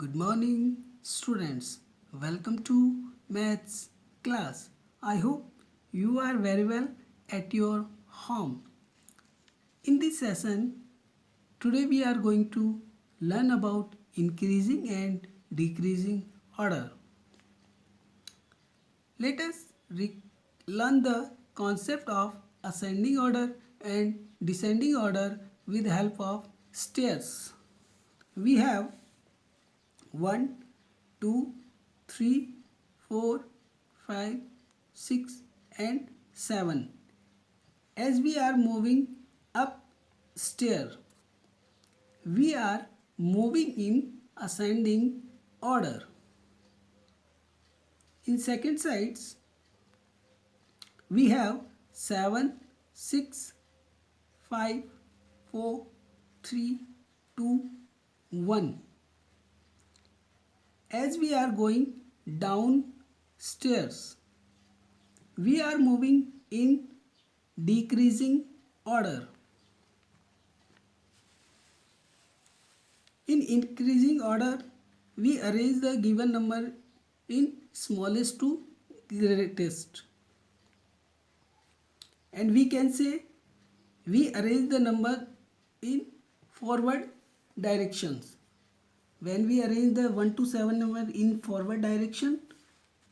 Good morning, students. Welcome to Maths class. I hope you are very well at your home. In this session, today we are going to learn about increasing and decreasing order. Let us learn the concept of ascending order and descending order with the help of stairs. We have 1, 2, 3, 4, 5, 6 and 7. As we are moving up stair, we are moving in ascending order. In second sides, we have 7, 6, 5, 4, 3, 2, 1. As we are going down stairs, we are moving in decreasing order. In increasing order, we arrange the given number in smallest to greatest. And we can say we arrange the number in forward directions. When we arrange the 1 to 7 number in forward direction,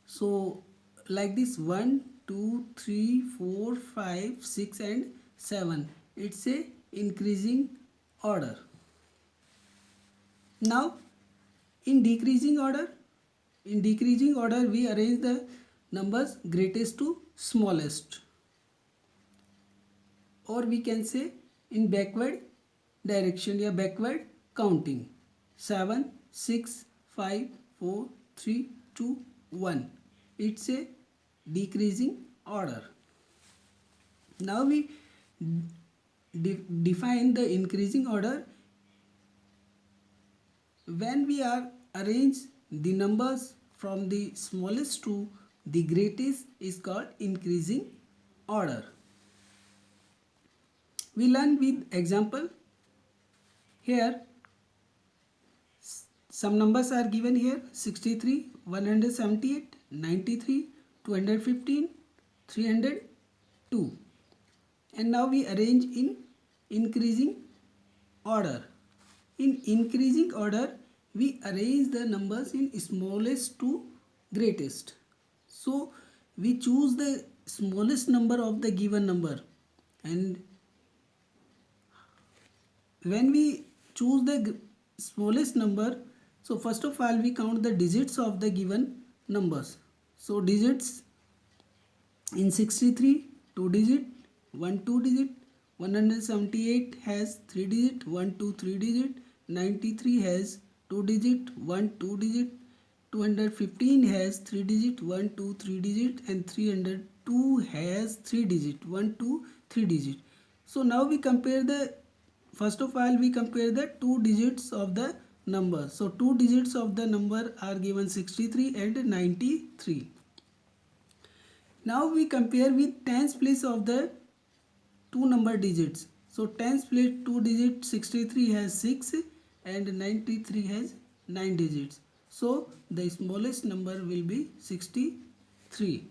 so like this 1, 2, 3, 4, 5, 6 and 7. It's a increasing order. Now in decreasing order we arrange the numbers greatest to smallest, or we can say in backward direction या backward counting 7, 6, 5, 4, 3, 2, 1. It's a decreasing order. Now we define the increasing order. When we are arrange the numbers from the smallest to the greatest is called increasing order. We learn with example. Here some numbers are given here: 63, 178, 93, 215, 302. And now we arrange in increasing order. In increasing order, we arrange the numbers in smallest to greatest. So we choose the smallest number of the given number, and when we choose the smallest number, so first of all we count the digits of the given numbers. So digits in 63, 2 digit, 1 2 digit, 178 has 3 digit, 1 2 3 digit, 93 has 2 digit, 1 2 digit, 215 has 3 digit, 1 2 3 digit, and 302 has 3 digit, 1 2 3 digit. So now we compare the, first of all we compare the two digits of the number. So two digits of the number are given 63 and 93. Now we compare with tens place of the two number digits. So tens place two digits, 63 has 6 and 93 has 9 digits. So the smallest number will be 63.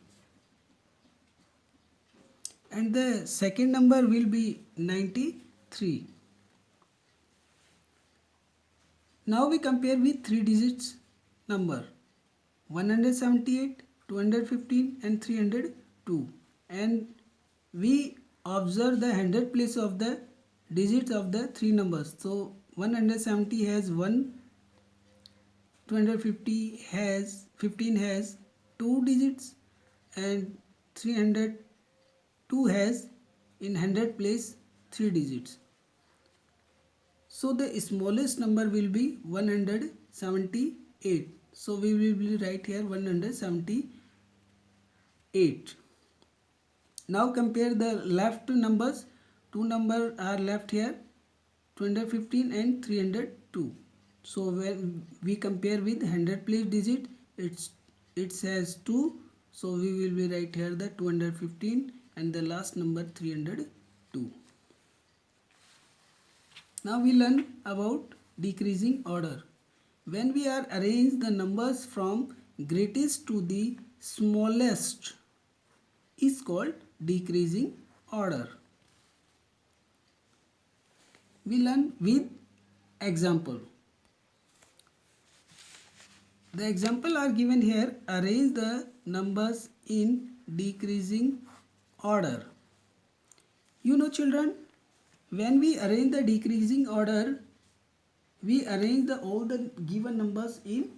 And the second number will be 93. Now we compare with 3 digits number: 178, 215 and 302. And we observe the hundred place of the digits of the three numbers. So 170 has 1, 250 has 15 has 2 digits, and 302 has in 100 place 3 digits. So the smallest number will be 178. So we will write here 178. Now compare the left numbers. Two numbers are left here, 215 and 302. So when we compare with 100 place digit, it has 2. So we will be write here the 215 and the last number 302. Now we learn about decreasing order. when we are arrange the numbers from greatest to the smallest is called decreasing order. We learn with example. The example are given here. Arrange the numbers in decreasing order. You know children, when we arrange the decreasing order, we arrange all the given numbers in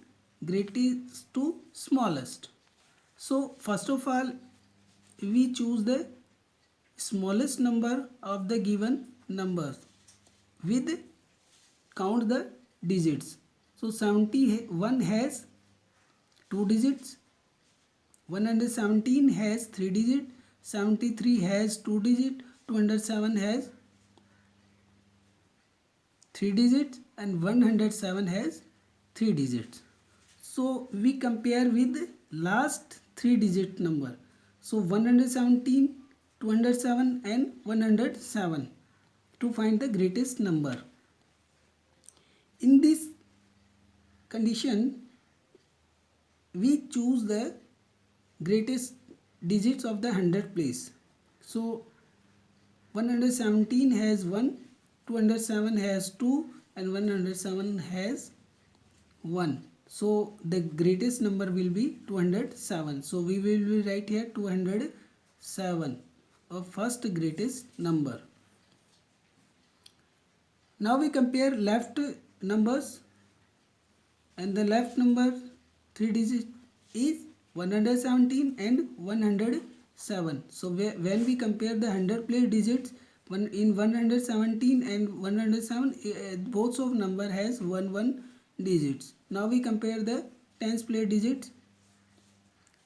greatest to smallest. So first of all, we choose the smallest number of the given numbers with count the digits. So 71 has 2 digits, 117 has 3 digits, 73 has 2 digits, 207 has 3 digits, and 107 has 3 digits. So we compare with last 3 digit number. So 117, 207 and 107 to find the greatest number. In this condition, we choose the greatest digits of the 100 place. So 117 has 1, 207 has 2 and 107 has 1. So the greatest number will be 207. So we will write here 207, a first greatest number. Now we compare left numbers, and the left number 3 digit is 117 and 107. So when we compare the 100 place digits, in 117 and 107, both of number has 1 digits. Now we compare the tens place digits.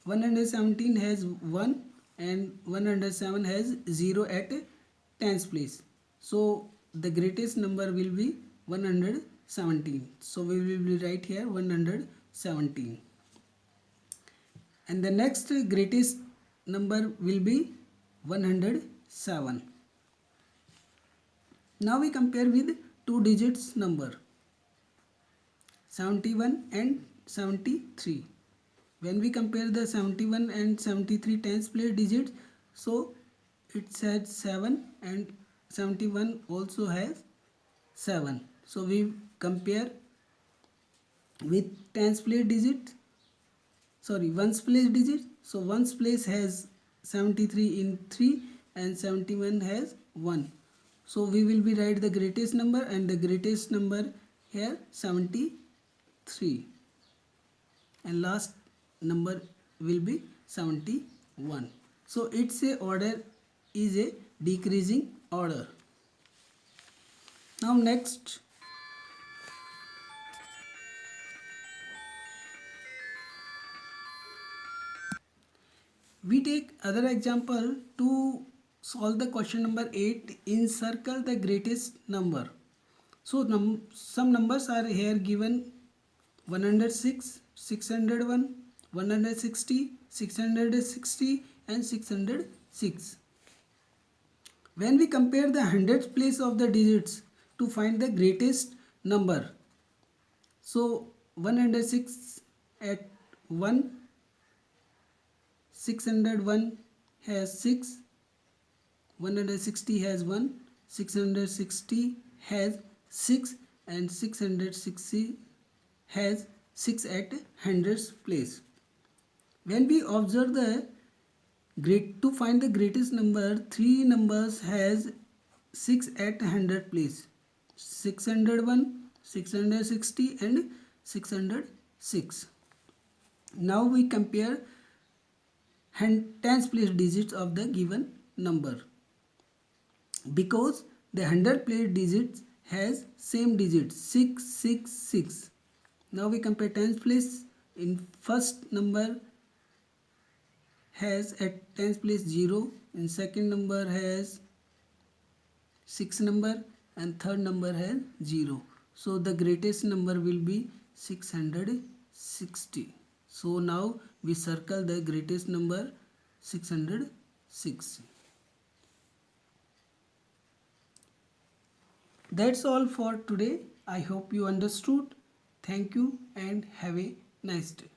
117 has 1 and 107 has 0 at tens place. So the greatest number will be 117. So we will write here 117. And the next greatest number will be 107. Now we compare with 2 digits number, 71 and 73. When we compare the 71 and 73 tens place digits, so it has 7 and 71 also has 7. So we compare with tens place digit, ones place digit. So ones place has 73 in 3 and 71 has 1. So we will be write the greatest number, and the greatest number here 73, and last number will be 71. So it's a order is a decreasing order. Now next, we take other example to solve the question number 8. Encircle the greatest number. So some numbers are here given: 106, 601, 160, 660 and 606. When we compare the hundreds place of the digits to find the greatest number, so 106 at 1, 601 has 6, 160 has 1, 660 has 6 and 660 has 6 at hundreds place. When we observe the to find the greatest number, 3 numbers has 6 at 100 place: 601, 660 and 606. Now we compare tens place digits of the given number. Because the 100 place digits has same digits 666. Now we compare tens place. In first number has at tens place 0, in second number has 6 number, and third number has 0. So the greatest number will be 660. So now we circle the greatest number 660. That's all for today. I hope you understood. Thank you and have a nice day.